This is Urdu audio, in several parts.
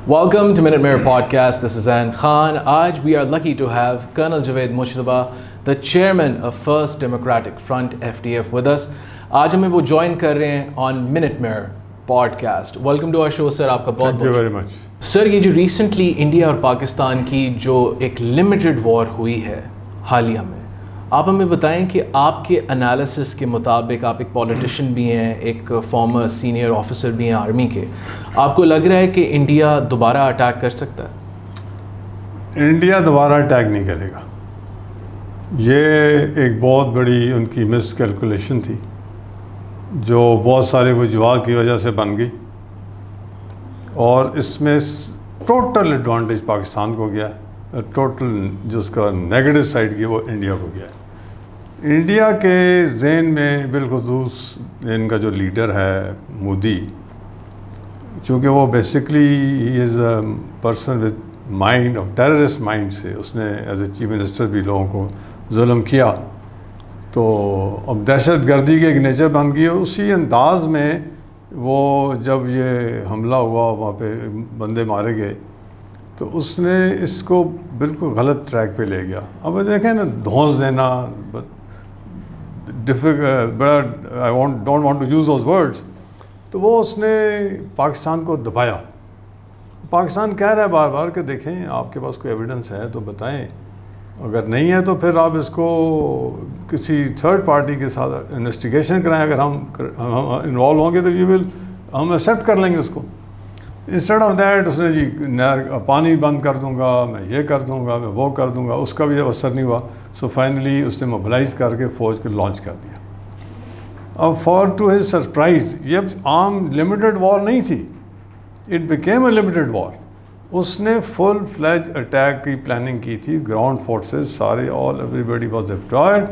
Welcome to Minute Mirror Podcast. This is Zain Khan. Aaj we are lucky to have Colonel Javed Mujtaba, the chairman of First Democratic Front FDF with us. آج ہمیں وہ جوائن کر رہے ہیں on Minute Mirror Podcast. Welcome to our show, sir. آپ کا بہت Thank you very much. سر یہ جو ریسنٹلی انڈیا اور پاکستان کی جو ایک لمیٹڈ وار ہوئی ہے حالیہ میں، آپ ہمیں بتائیں کہ آپ کے انالیسس کے مطابق، آپ ایک پولیٹیشین بھی ہیں، ایک فارمر سینئر آفیسر بھی ہیں آرمی کے، آپ کو لگ رہا ہے کہ انڈیا دوبارہ اٹیک کر سکتا ہے؟ انڈیا دوبارہ اٹیک نہیں کرے گا. یہ ایک بہت بڑی ان کی مس کیلکولیشن تھی جو بہت سارے وجوہات کی وجہ سے بن گئی، اور اس میں ٹوٹل ایڈوانٹیج پاکستان کو گیا ہے، ٹوٹل جو اس کا نیگیٹو سائڈ کی وہ انڈیا کو گیا ہے. انڈیا کے ذہن میں بالخصوص ان کا جو لیڈر ہے مودی، چونکہ وہ basically he is a person with mind of terrorist mind سے، اس نے ایز اے چیف منسٹر بھی لوگوں کو ظلم کیا، تو اب دہشت گردی کے ایک نیچر بن گئی. اسی انداز میں وہ جب یہ حملہ ہوا وہاں پہ بندے مارے گئے تو اس نے اس کو بالکل غلط ٹریک پہ لے گیا. اب دیکھیں نا، دھونس دینا بڑا don't want to use those words, تو وہ اس نے پاکستان کو دبایا. پاکستان کہہ رہا ہے بار بار کہ دیکھیں آپ کے پاس کوئی ایویڈنس ہے تو بتائیں، اگر نہیں ہے تو پھر آپ اس کو کسی تھرڈ پارٹی کے ساتھ انویسٹیگیشن کرائیں. اگر ہم انوالو ہوں گے تو ہم ایکسیپٹ کر لیں گے اس کو. انسٹیڈ آف دیٹ اس نے جی پانی بند کر دوں گا، میں یہ کر دوں گا، میں وہ کر دوں گا. اس کا بھی اثر نہیں ہوا. سو فائنلی اس نے موبلائز کر کے فوج کو لانچ کر دیا. اب فار ٹو ہز سرپرائز یہ عام لمیٹڈ وار نہیں تھی، اٹ بیکیم اے لمیٹڈ وار. اس نے فل فلیج اٹیک کی پلاننگ کی تھی. گراؤنڈ فورسز سارے ایوری باڈی واز ڈپلائڈ،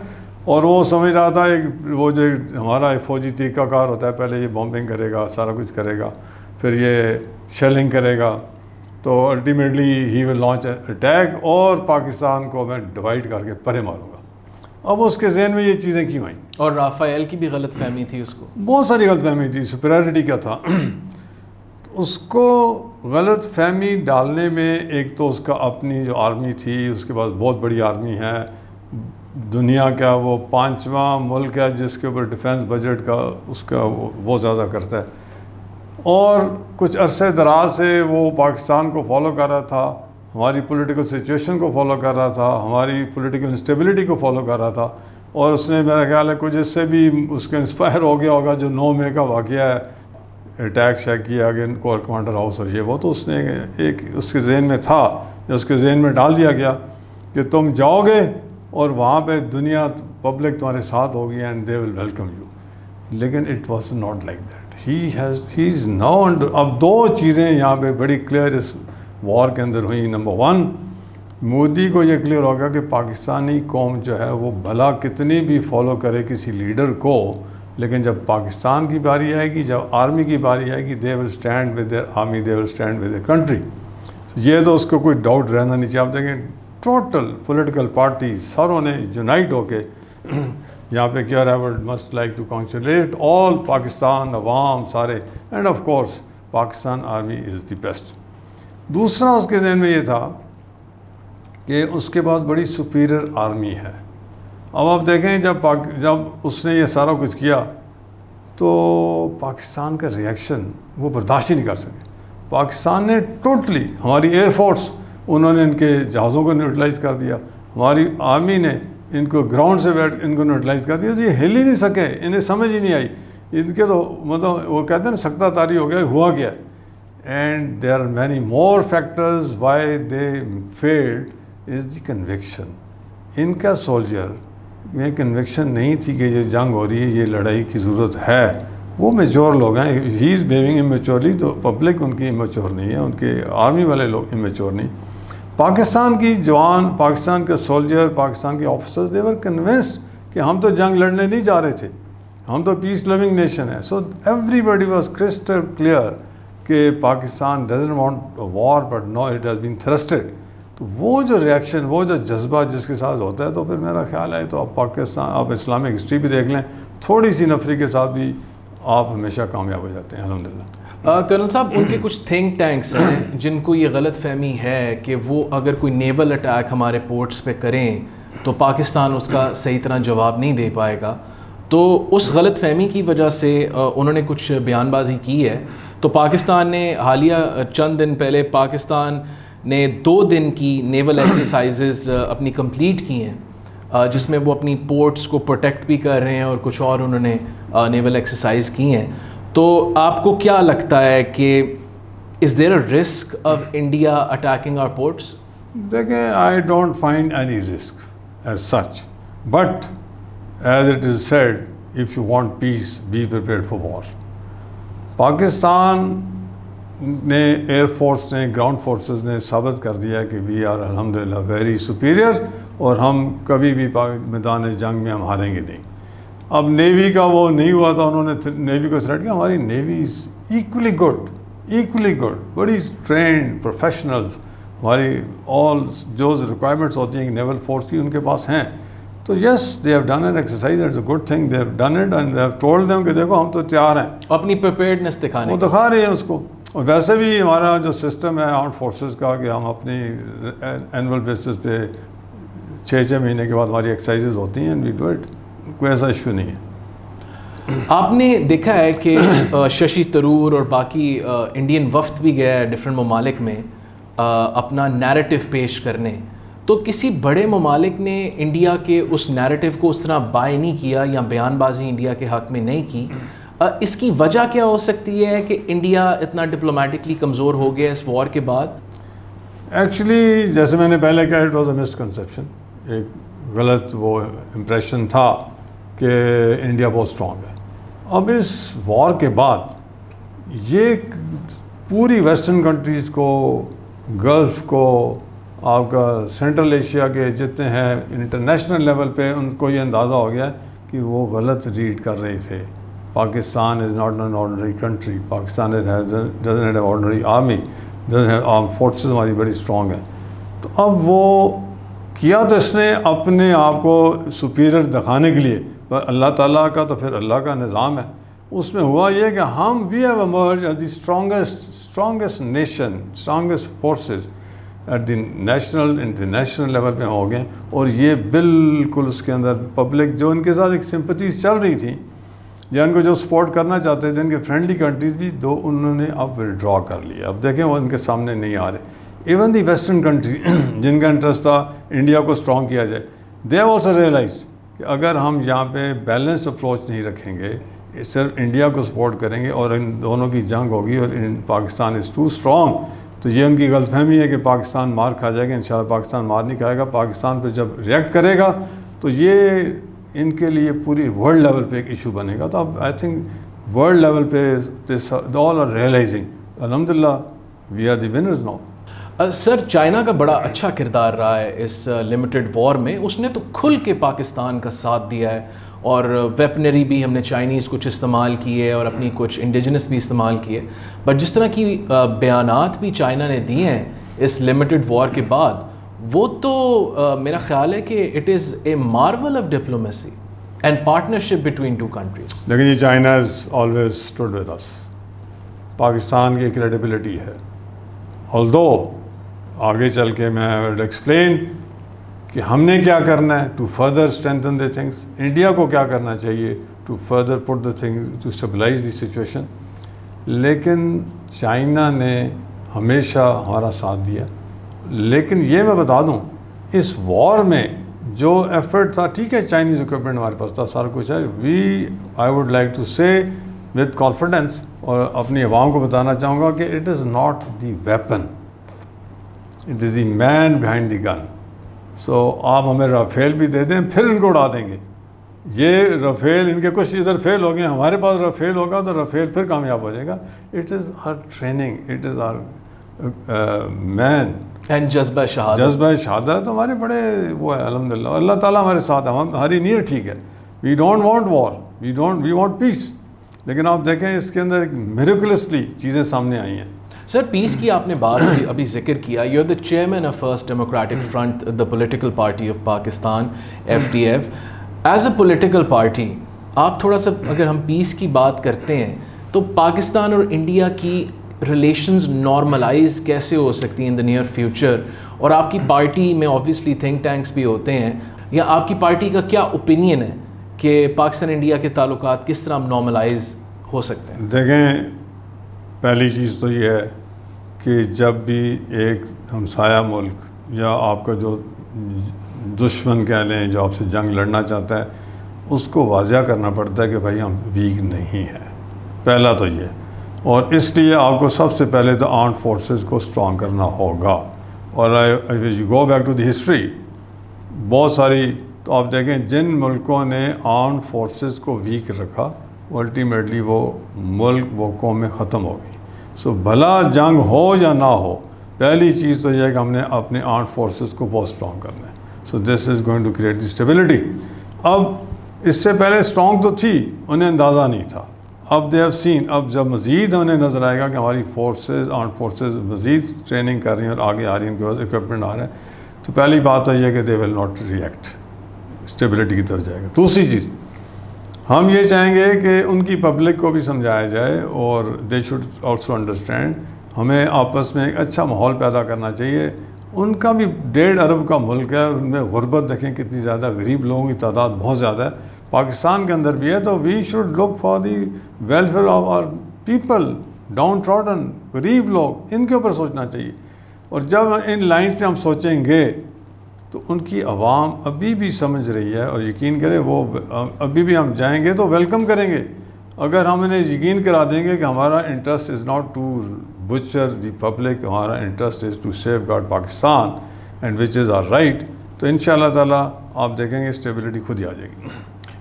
اور وہ سمجھ رہا تھا وہ جو ہمارا فوجی طریقہ کار ہوتا ہے، پہلے یہ بامبنگ کرے گا، سارا کچھ کرے گا، پھر یہ شیلنگ کرے گا، تو الٹیمیٹلی ہی ول لانچ اٹیک اور پاکستان کو میں ڈیوائڈ کر کے پرے ماروں گا. اب اس کے ذہن میں یہ چیزیں کیوں آئیں؟ اور رافائل کی بھی غلط فہمی تھی، اس کو بہت ساری غلط فہمی تھی. سپیریورٹی کا تھا. اس کو غلط فہمی ڈالنے میں ایک تو اس کا اپنی جو آرمی تھی، اس کے پاس بہت بڑی آرمی ہے، دنیا کا وہ 5واں ملک ہے جس کے اوپر ڈیفنس بجٹ کا اس کا وہ بہت زیادہ کرتا ہے، اور کچھ عرصے دراز سے وہ پاکستان کو فالو کر رہا تھا، ہماری پولیٹیکل سچویشن کو فالو کر رہا تھا، ہماری پولیٹیکل انسٹیبلٹی کو فالو کر رہا تھا. اور اس نے میرا خیال ہے کچھ اس سے بھی اس کا انسپائر ہو گیا ہوگا جو 9 مئی کا واقعہ ہے، اٹیک شیک کیا گیا کور کمانڈر ہاؤس اور یہ وہ. تو اس نے ایک اس کے ذہن میں تھا، اس کے ذہن میں ڈال دیا گیا کہ تم جاؤ گے اور وہاں پہ دنیا پبلک تمہارے ساتھ ہوگی and they will welcome you. لیکن it was not like that. He is now under. اب 2 چیزیں یہاں پہ بڑی کلیئر اس وار کے اندر ہوئی. نمبر 1، مودی کو یہ کلیئر ہوگا کہ پاکستانی قوم جو ہے وہ بھلا کتنی بھی فالو کرے کسی لیڈر کو، لیکن جب پاکستان کی باری آئے گی، جب آرمی کی باری آئے گی، they will stand with their army, they will stand with their country. یہ تو اس کو کوئی ڈاؤٹ رہنا نہیں چاہیے. آپ دیکھیں ٹوٹل پولیٹیکل پارٹی ساروں نے یونائٹ ہو کے یہاں پہ کیا رہا ہے، مسٹ لائک ٹو کانگریچولیٹ آل پاکستان عوام سارے، and of course Pakistan army is the best. دوسرا اس کے ذہن میں یہ تھا کہ اس کے پاس بڑی سپیریئر آرمی ہے. اب آپ دیکھیں جب اس نے یہ سارا کچھ کیا تو پاکستان کا ریئیکشن وہ برداشت ہی نہیں کر سکے. پاکستان نے ٹوٹلی، ہماری ایئر فورس انہوں نے ان کے جہازوں کو نیوٹرلائز کر دیا، ہماری آرمی نے ان کو گراؤنڈ سے بیٹھ ان کو نیوٹرلائز کر دیا. تو یہ ہل ہی نہیں سکے، انہیں سمجھ ہی نہیں آئی. ان کے تو مطلب وہ کہتے ہیں نا سکتہ تاری ہو گیا، ہوا گیا. And there are many more factors why they failed is the conviction. ان کا سولجر میں کنوکشن نہیں تھی کہ یہ جنگ ہو رہی ہے، یہ لڑائی کی ضرورت ہے. وہ میچور لوگ ہیں. ہی از بیہیونگ امیچورلی، تو پبلک ان کی امیچور نہیں ہے، ان کے آرمی والے لوگ امیچور نہیں. پاکستان کی جوان، پاکستان کے سولجر، پاکستان کے آفیسرز، دے ور کنونسڈ کہ ہم تو جنگ لڑنے نہیں جا رہے تھے، ہم تو پیس لوننگ نیشن ہے. So everybody was crystal clear کہ Pakistan doesn't want war but now it has been thrusted. تو وہ جو ریئیکشن، وہ جو جذبہ جس کے ساتھ ہوتا ہے، تو پھر میرا خیال ہے تو آپ پاکستان، آپ اسلامک ہسٹری بھی دیکھ لیں، تھوڑی سی نفری کے ساتھ بھی آپ ہمیشہ کامیاب ہو جاتے ہیں الحمدللہ. کرنل صاحب ان کے کچھ تھنک ٹینکس ہیں جن کو یہ غلط فہمی ہے کہ وہ اگر کوئی نیول اٹیک ہمارے پورٹس پہ کریں تو پاکستان اس کا صحیح طرح جواب نہیں دے پائے گا. تو اس غلط فہمی کی وجہ سے انہوں نے کچھ بیان بازی کی ہے. تو پاکستان نے حالیہ چند دن پہلے پاکستان نے 2 دن کی نیول ایکسرسائزز اپنی کمپلیٹ کی ہیں جس میں وہ اپنی پورٹس کو پروٹیکٹ بھی کر رہے ہیں اور کچھ اور انہوں نے نیول ایکسرسائز کی ہیں. تو آپ کو کیا لگتا ہے کہ is there a risk of India attacking our ports? دیکھیں, I don't find any risk as such, but as it is said, if you want peace be prepared for war. Pakistan نے, ایئر فورس نے, گراؤنڈ فورسز نے ثابت کر دیا کہ وی آر الحمدللہ ویری سپیریئر, اور ہم کبھی بھی میدان جنگ میں ہم ہاریں گے نہیں. اب نیوی کا وہ نہیں ہوا تھا, انہوں نے نیوی کو تھریٹ کیا. ہماری نیوی از ایکولی گڈ, بڑی ٹرینڈ پروفیشنلز. ہماری آل جو ریکوائرمنٹس ہوتی ہیں نیول فورس کی ان کے پاس ہیں. تو yes, they have done an exercise, it's a good thing, they have done it and they have told them کہ دیکھو ہم تو تیار ہیں. اپنی پریپیئرڈنس دکھانے, وہ دکھا رہے ہیں اس کو. اور ویسے بھی ہمارا جو سسٹم ہے آرمڈ فورسز کا کہ ہم اپنی اینول بیسس پہ 6 مہینے کے بعد ہماری ایکسرسائزز ہوتی ہیں, اینڈ وی ڈو اٹ, کوئی ایسا ایشو نہیں ہے. آپ نے دیکھا ہے کہ ششی تھرور اور باقی انڈین وفد بھی گیا ہے ڈفرینٹ ممالک میں اپنا نیریٹو پیش کرنے. تو کسی بڑے ممالک نے انڈیا کے اس نیریٹو کو اس طرح بائی نہیں کیا یا بیان بازی انڈیا کے حق میں نہیں کی. اس کی وجہ کیا ہو سکتی ہے کہ انڈیا اتنا ڈپلومیٹکلی کمزور ہو گیا اس وار کے بعد؟ ایکچولی جیسے میں نے پہلے کہا, اٹ واز اے مسکنسیپشن, ایک غلط وہ امپریشن تھا کہ انڈیا بہت اسٹرانگ ہے. اب اس وار کے بعد یہ پوری ویسٹرن کنٹریز کو, گلف کو, آپ کا سینٹرل ایشیا کے جتنے ہیں انٹرنیشنل لیول پہ, ان کو یہ اندازہ ہو گیا کہ وہ غلط ریڈ کر رہے تھے. Pakistan is not an ordinary country, Pakistan doesn't have ordinary army, doesn't have arm forces ہماری بڑی اسٹرانگ ہیں. تو اب وہ کیا تو اس نے اپنے آپ کو سپیریئر دکھانے کے لیے, پر اللہ تعالیٰ کا تو پھر اللہ کا نظام ہے. اس میں ہوا یہ کہ ہم we have emerge as the strongest nation, strongest forces at the national international level پہ ہو گئے. اور یہ بالکل اس کے اندر پبلک جو ان کے ساتھ ایک سمپتیز چل رہی تھیں, یا ان کو جو سپورٹ کرنا چاہتے تھے, ان کے فرینڈلی کنٹریز بھی دو انہوں نے اب ودرا کر لیا. اب دیکھیں وہ ان کے سامنے نہیں آ رہے. ایون دی ویسٹرن کنٹری جن کا انٹرسٹ تھا انڈیا کو اسٹرانگ کیا جائے, دے ہیو آلسو ریئلائز کہ اگر ہم یہاں پہ بیلنس اپروچ نہیں رکھیں گے, صرف انڈیا کو سپورٹ کریں گے اور ان دونوں کی جنگ ہوگی اور پاکستان از ٹو اسٹرانگ, تو یہ ان کی غلط فہمی ہے کہ پاکستان مار کھا جائے گا. انشاءاللہ پاکستان مار نہیں کھائے گا. پاکستان پہ جب ریئیکٹ کرے گا تو یہ ان کے لیے پوری ورلڈ لیول پہ ایک ایشو بنے گا. تو اب آئی تھنک ورلڈ لیول پہ آل آر ریئلائزنگ الحمدللہ we are the winners now. Sir, China کا بڑا اچھا کردار رہا ہے اس لمیٹڈ وار میں. اس نے تو کھل کے پاکستان کا ساتھ دیا ہے, اور ویپنری بھی ہم نے چائنیز کچھ استعمال کیے اور اپنی کچھ انڈیجنس بھی استعمال کیے. بٹ جس طرح کی بیانات بھی چائنا نے دیے ہیں اس لمیٹڈ وار کے بعد, وہ تو میرا خیال ہے کہ it is a marvel of diplomacy and partnership between two countries. لیکن یہ China is always stood with us. Pakistan کی کریڈیبلٹی ہے, آلدو آگے چل کے میں ایکسپلین کہ ہم نے کیا کرنا ہے to further strengthen the things, India کو کیا کرنا چاہیے to further put the thing to stabilise the situation. لیکن چائنا نے ہمیشہ ہمارا ساتھ دیا. لیکن یہ میں بتا دوں, اس وار میں جو ایفرٹ تھا, ٹھیک ہے چائنیز اکوپمنٹ ہمارے پاس تھا, سارا کچھ ہے. I would like to say with confidence, اور اپنی عوام کو بتانا چاہوں گا کہ it is not the weapon, it is the man behind the gun. So آپ ہمیں رافیل بھی دے دیں, پھر ان کو اڑا دیں گے. یہ رافیل ان کے کچھ ادھر فیل ہو گئے, ہمارے پاس رافیل ہوگا تو رافیل پھر کامیاب ہو جائے گا. It is our training, it is our men and جذبہ شہادت. جذبہ شہادت ہمارے بڑے وہ ہے الحمدللہ. اللہ تعالیٰ ہمارے ساتھ ہے, ہماری نیت ٹھیک ہے. We don't want war, we want peace. لیکن آپ دیکھیں اس کے اندر میریکولسلی چیزیں سامنے آئی ہیں. سر, پیس کی آپ نے بات ابھی ذکر کیا. You are the chairman of first democratic front, the political party of Pakistan, FDF. As a political party آپ تھوڑا سا, اگر ہم پیس کی بات کرتے ہیں تو پاکستان اور انڈیا کی ریلیشنز نارملائز کیسے ہو سکتی ہیں ان دا نیئر فیوچر؟ اور آپ کی پارٹی میں آبویسلی تھنک ٹینکس بھی ہوتے ہیں، یا آپ کی پارٹی کا کیا اوپینین ہے کہ پاکستان انڈیا کے تعلقات کس طرح نارملائز ہو سکتے ہیں؟ دیکھیں، پہلی چیز تو یہ ہے کہ جب بھی ایک ہمسایہ ملک یا آپ کا جو دشمن کہہ لیں، جو آپ سے جنگ لڑنا چاہتا ہے، اس کو واضح کرنا پڑتا ہے کہ بھائی ہم ویک نہیں ہیں، پہلا تو یہ. اور اس لیے آپ کو سب سے پہلے تو آرمڈ فورسز کو اسٹرانگ کرنا ہوگا. اور you go back to the history, بہت ساری تو آپ دیکھیں جن ملکوں نے آرمڈ فورسز کو ویک رکھا، الٹیمیٹلی وہ ملک، وہ قومیں ختم ہو گئی. سو بھلا جنگ ہو یا نہ ہو، پہلی چیز تو یہ ہے کہ ہم نے اپنے آرمڈ فورسز کو بہت اسٹرانگ کرنا ہے. So this is going to create the stability. اب اس سے پہلے اسٹرانگ تو تھی، انہیں اندازہ نہیں تھا. اب دے ہیو سین، اب جب مزید انہیں نظر آئے گا کہ ہماری فورسز، آرمڈ فورسز مزید ٹریننگ کر رہی ہیں اور آگے آ رہی ہیں، ان کے پاس اکوپمنٹ آ رہا ہے، تو پہلی بات تو یہ کہ دے ول ناٹ ریئیکٹ، اسٹیبلٹی کی طرف جائے گا. دوسری چیز، ہم یہ چاہیں گے کہ ان کی پبلک کو بھی سمجھایا جائے اور دے شوڈ آلسو انڈرسٹینڈ، ہمیں آپس میں ایک اچھا ماحول پیدا کرنا چاہیے. ان کا بھی 1.5 ارب کا ملک ہے، ان میں غربت دیکھیں کتنی زیادہ، غریب لوگوں کی تعداد بہت زیادہ ہے، پاکستان کے اندر بھی ہے. تو we should look for the welfare of our people, downtrodden, غریب لوگ، ان کے اوپر سوچنا چاہیے. اور جب ان لائنز پہ ہم سوچیں گے تو ان کی عوام ابھی بھی سمجھ رہی ہے، اور یقین کریں وہ ابھی بھی ہم جائیں گے تو ویلکم کریں گے. اگر ہم انہیں یقین کرا دیں گے کہ ہمارا interest is not to butcher the public, ہمارا interest is to safeguard Pakistan and which is our right, تو ان شاء اللہ تعالیٰ آپ دیکھیں گے اسٹیبلٹی خود ہی آ جائے گی.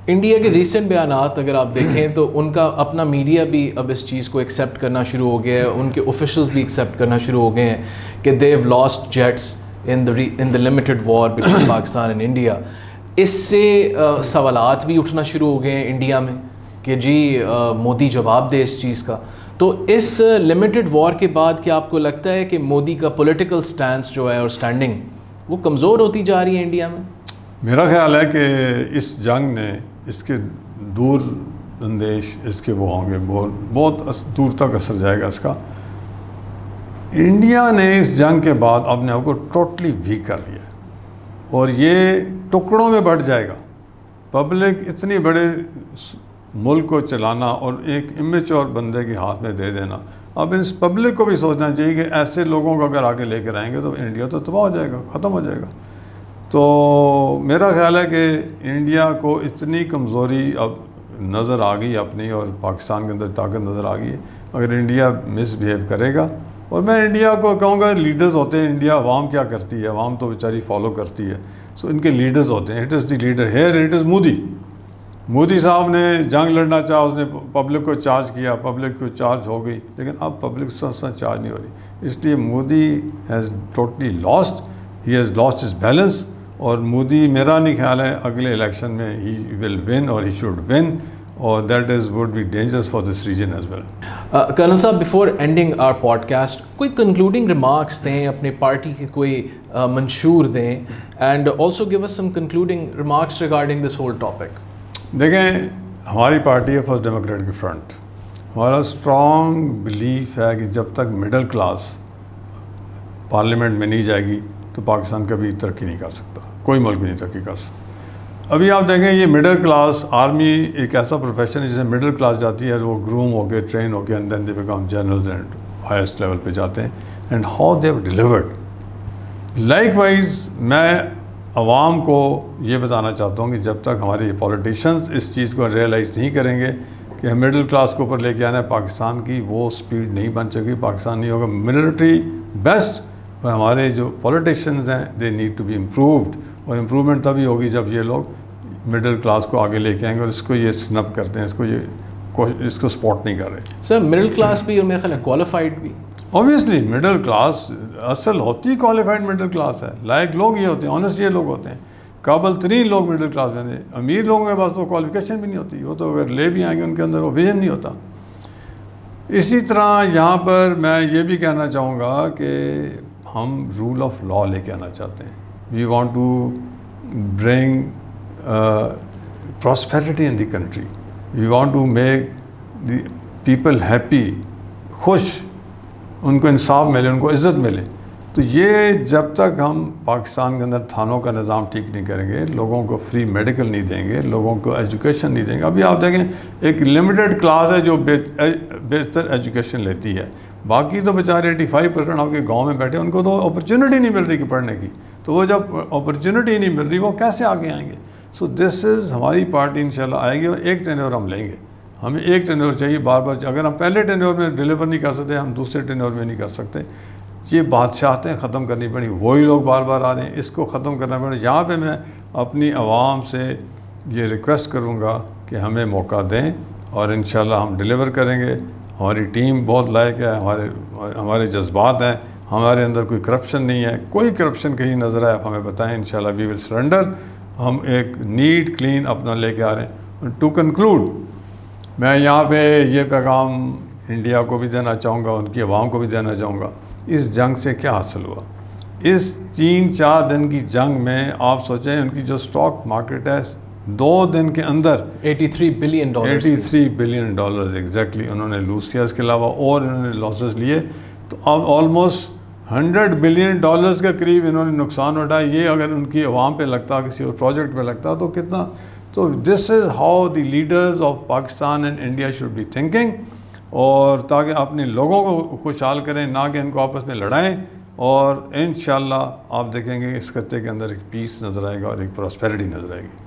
انڈیا کے ریسنٹ بیانات اگر آپ دیکھیں تو ان کا اپنا میڈیا بھی اب اس چیز کو ایکسیپٹ کرنا شروع ہو گیا ہے، ان کے آفیشلز بھی ایکسیپٹ کرنا شروع ہو گئے ہیں کہ they have lost jets in the limited war between Pakistan and India. اس سے سوالات بھی اٹھنا شروع ہو گئے ہیں انڈیا میں کہ جی مودی جواب دے اس چیز کا. تو اس لمیٹڈ وار کے بعد کیا آپ کو لگتا ہے کہ مودی کا پولیٹیکل سٹینس جو ہے اور سٹینڈنگ وہ کمزور ہوتی جا رہی ہے انڈیا میں؟ میرا خیال ہے کہ اس جنگ نے، اس کے دور اندیش اس کے وہ ہوں گے، بہت دور تک اثر جائے گا اس کا. انڈیا نے اس جنگ کے بعد اپنے آپ کو ٹوٹلی ویک کر لیا اور یہ ٹکڑوں میں بٹ جائے گا. پبلک اتنی بڑے ملک کو چلانا اور ایک امیچور بندے کے ہاتھ میں دے دینا، اب اس پبلک کو بھی سوچنا چاہیے کہ ایسے لوگوں کو اگر آگے لے کر آئیں گے تو انڈیا تو تباہ ہو جائے گا، ختم ہو جائے گا. تو میرا خیال ہے کہ انڈیا کو اتنی کمزوری اب نظر آ گئی اپنی، اور پاکستان کے اندر طاقت نظر آ گئی ہے. اگر انڈیا مس بیہیو کرے گا، اور میں انڈیا کو کہوں گا لیڈرز ہوتے ہیں، انڈیا عوام کیا کرتی ہے، عوام تو بیچاری فالو کرتی ہے. سو ان کے لیڈرز ہوتے ہیں. It is the leader here, it is Modi صاحب نے جنگ لڑنا چاہا، اس نے پبلک کو چارج کیا، پبلک کو چارج ہو گئی، لیکن اب پبلک سے چارج نہیں ہو رہی. اس لیے Modi has totally last, he has lost his balance. اور مودی، میرا نہیں خیال ہے اگلے الیکشن میں ہی ول ون، اور ہی شوڈ ون، اور that is would be dangerous for this region as well. Colonel صاحب، before ending our podcast کوئی کنکلوڈنگ ریمارکس دیں، اپنے پارٹی کے کوئی منشور دیں، and also give us some concluding remarks regarding this whole topic. دیکھیں، ہماری پارٹی ہے فرسٹ ڈیموکریٹک فرنٹ. ہمارا اسٹرانگ بلیف ہے کہ جب تک مڈل کلاس پارلیمنٹ میں نہیں جائے گی تو پاکستان کبھی ترقی نہیں کر سکتا، کوئی ملک بھی نہیں ترقی کر سکتا. ابھی آپ دیکھیں یہ مڈل کلاس، آرمی ایک ایسا پروفیشن ہے جسے مڈل کلاس جاتی ہے، وہ گروم ہو کے، ٹرین ہو کے، and then they become generals and highest level پہ جاتے ہیں. And how they have delivered. Likewise میں عوام کو یہ بتانا چاہتا ہوں کہ جب تک ہمارے پولیٹیشنز اس چیز کو ریئلائز نہیں کریں گے کہ ہم مڈل کلاس کو اوپر لے کے آنا ہے، پاکستان کی وہ سپیڈ نہیں بن سکے، پاکستان نہیں ہوگا. ملٹری بیسٹ، اور ہمارے جو پولیٹیشنز ہیں they need to be improved. اور امپروومنٹ تبھی ہوگی جب یہ لوگ مڈل کلاس کو آگے لے کے آئیں گے. اور اس کو یہ سنپ کرتے ہیں، اس کو سپورٹ نہیں کر رہے. سر مڈل کلاس بھی، اور میرا خیال ہے کوالیفائڈ بھی. اوبیسلی مڈل کلاس اصل ہوتی کوالیفائڈ مڈل کلاس ہے، لائق لوگ یہ ہوتے ہیں، آنیسٹ یہ لوگ ہوتے ہیں، قابل ترین لوگ مڈل کلاس میں ہیں. امیر لوگوں کے پاس تو کوالیفیکیشن بھی نہیں ہوتی، وہ تو اگر لے بھی آئیں گے ان کے اندر وہ ویژن نہیں ہوتا. اسی طرح یہاں پر میں یہ بھی کہنا چاہوں گا کہ ہم رول آف لا لے کے آنا چاہتے ہیں. We want to bring prosperity in the country. We want to make the people happy, خوش، ان کو انصاف ملے، ان کو عزت ملے. تو یہ جب تک ہم پاکستان کے اندر تھانوں کا نظام ٹھیک نہیں کریں گے، لوگوں کو فری میڈیکل نہیں دیں گے، لوگوں کو ایجوکیشن نہیں دیں گے. ابھی آپ دیکھیں ایک لمیٹڈ کلاس ہے جو بہتر ایجوکیشن لیتی ہے، باقی تو بیچارے 85% آپ کے گاؤں میں بیٹھے، ان کو تو اپرچونٹی نہیں مل رہی کہ پڑھنے کی. تو وہ جب اپرچونٹی نہیں مل رہی وہ کیسے آگے آئیں گے؟ سو دس از، ہماری پارٹی انشاءاللہ آئے گی اور ایک ٹینیور ہم لیں گے. ہمیں ایک ٹینیور چاہیے، بار بار. اگر ہم پہلے ٹینیور میں ڈیلیور نہیں کر سکتے، ہم دوسرے ٹینیور میں نہیں کر سکتے. یہ بادشاہتیں ختم کرنی پڑی، وہی لوگ بار بار آ رہے ہیں، اس کو ختم کرنا پڑے. یہاں پہ میں اپنی عوام سے یہ ریکویسٹ کروں گا کہ ہمیں موقع دیں اور انشاءاللہ ہم ڈیلیور کریں گے. ہماری ٹیم بہت لائق ہے، ہمارے جذبات ہیں، ہمارے اندر کوئی کرپشن نہیں ہے. کوئی کرپشن کہیں نظر آئے آپ ہمیں بتائیں، انشاءاللہ وی ول سرنڈر. ہم ایک نیٹ کلین اپنا لے کے آ رہے ہیں. ٹو کنکلوڈ، میں یہاں پہ یہ پیغام انڈیا کو بھی دینا چاہوں گا، ان کی عوام کو بھی دینا چاہوں گا. اس جنگ سے کیا حاصل ہوا؟ اس 3-4 دن کی جنگ میں آپ سوچیں ان کی جو اسٹاک مارکیٹ ہے 2 دن کے اندر $83 بلین $83 بلین ایگزیکٹلی انہوں نے لوز کیا. اس کے علاوہ اور انہوں نے لاسز لیے. تو اب آلموسٹ $100 بلین کے قریب انہوں نے نقصان اٹھایا. یہ اگر ان کی عوام پہ لگتا، کسی اور پروجیکٹ پہ لگتا تو کتنا. تو this is how the leaders of Pakistan and India should be thinking. اور تاکہ اپنے لوگوں کو خوشحال کریں، نہ کہ ان کو آپس میں لڑائیں. اور انشاءاللہ آپ دیکھیں گے اس خطے کے اندر ایک پیس نظر آئے گا اور ایک پراسپیرٹی نظر آئے گی.